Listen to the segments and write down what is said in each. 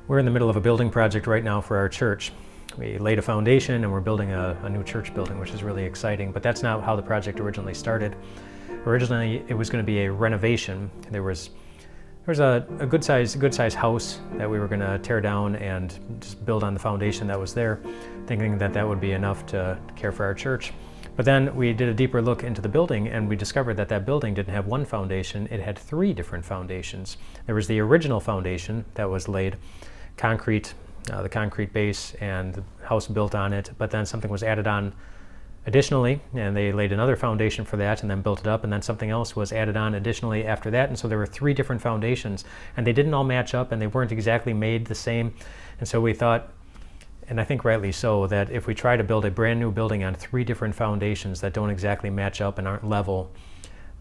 We're in the middle of a building project right now for our church. We laid a foundation and we're building a new church building, which is really exciting, but that's not how the project originally started. Originally, it was going to be a renovation. There was a good size house that we were going to tear down and just build on the foundation that was there, thinking that that would be enough to care for our church. But then we did a deeper look into the building and we discovered that that building didn't have one foundation, it had 3 different foundations. There was the original foundation that was laid, concrete, the concrete base and the house built on it, but then something was added on additionally, and they laid another foundation for that and then built it up, and then something else was added on additionally after that. And so there were 3 different foundations, and they didn't all match up and they weren't exactly made the same. And so we thought, and I think rightly so, that if we try to build a brand new building on 3 different foundations that don't exactly match up and aren't level,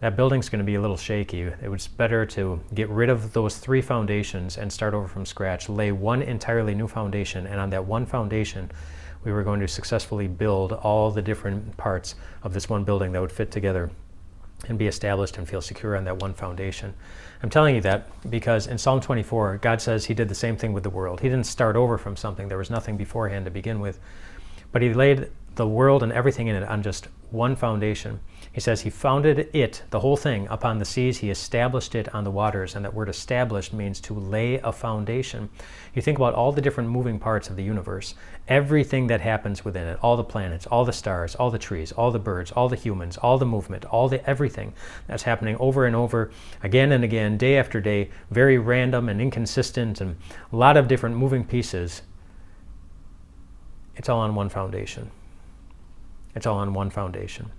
that building's going to be a little shaky. It was better to get rid of those 3 foundations and start over from scratch, lay one entirely new foundation, and on that one foundation we were going to successfully build all the different parts of this one building that would fit together and be established and feel secure on that one foundation. I'm telling you that because in Psalm 24, God says he did the same thing with the world. He didn't start over from something. There was nothing beforehand to begin with, but he laid the world and everything in it on just one foundation. He says he founded it, the whole thing, upon the seas. He established it on the waters, and that word established means to lay a foundation. You think about all the different moving parts of the universe, everything that happens within it, all the planets, all the stars, all the trees, all the birds, all the humans, all the movement, everything that's happening over and over, again and again, day after day, very random and inconsistent, and a lot of different moving pieces. It's all on one foundation. It's all on one foundation.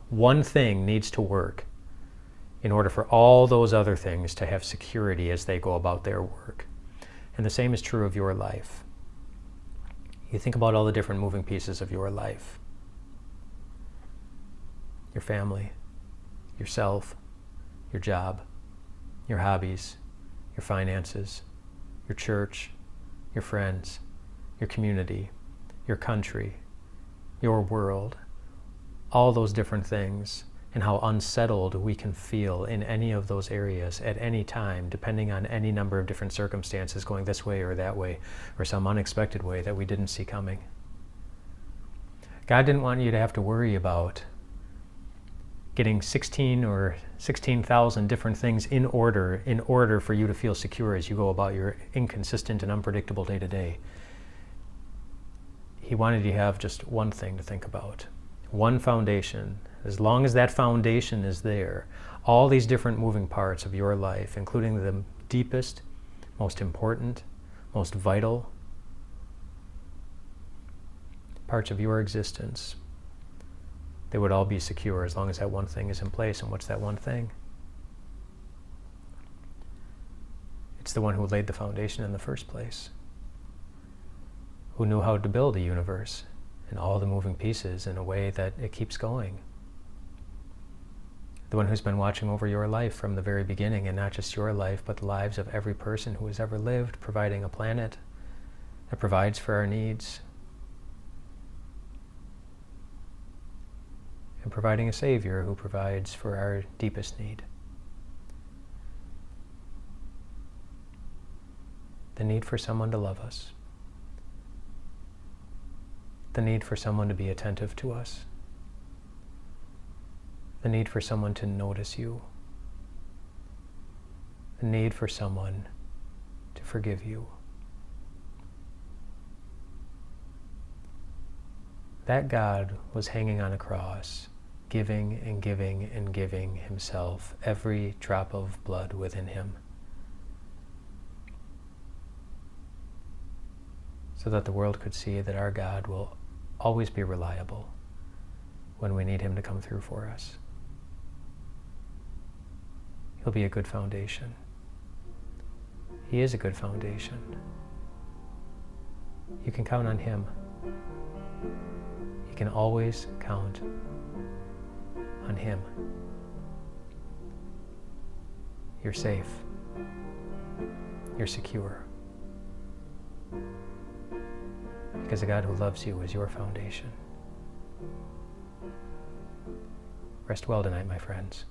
One thing needs to work in order for all those other things to have security as they go about their work. And the same is true of your life. You think about all the different moving pieces of your life. Your family, yourself, your job, your hobbies, your finances, your church, your friends, your community, your country, your world, all those different things, and how unsettled we can feel in any of those areas at any time, depending on any number of different circumstances going this way or that way, or some unexpected way that we didn't see coming. God didn't want you to have to worry about getting 16 or 16,000 different things in order for you to feel secure as you go about your inconsistent and unpredictable day to day. He wanted you to have just one thing to think about. One foundation. As long as that foundation is there, all these different moving parts of your life, including the deepest, most important, most vital parts of your existence, they would all be secure as long as that one thing is in place. And what's that one thing? It's the one who laid the foundation in the first place, who knew how to build a universe and all the moving pieces in a way that it keeps going. The one who's been watching over your life from the very beginning, and not just your life, but the lives of every person who has ever lived, providing a planet that provides for our needs, and providing a Savior who provides for our deepest need. The need for someone to love us. The need for someone to be attentive to us. The need for someone to notice you. The need for someone to forgive you. That God was hanging on a cross, giving and giving and giving himself every drop of blood within him, so that the world could see that our God will always be reliable when we need him to come through for us. He'll be a good foundation. He is a good foundation. You can count on him. You can always count on him. You're safe. You're secure. Because the God who loves you is your foundation. Rest well tonight, my friends.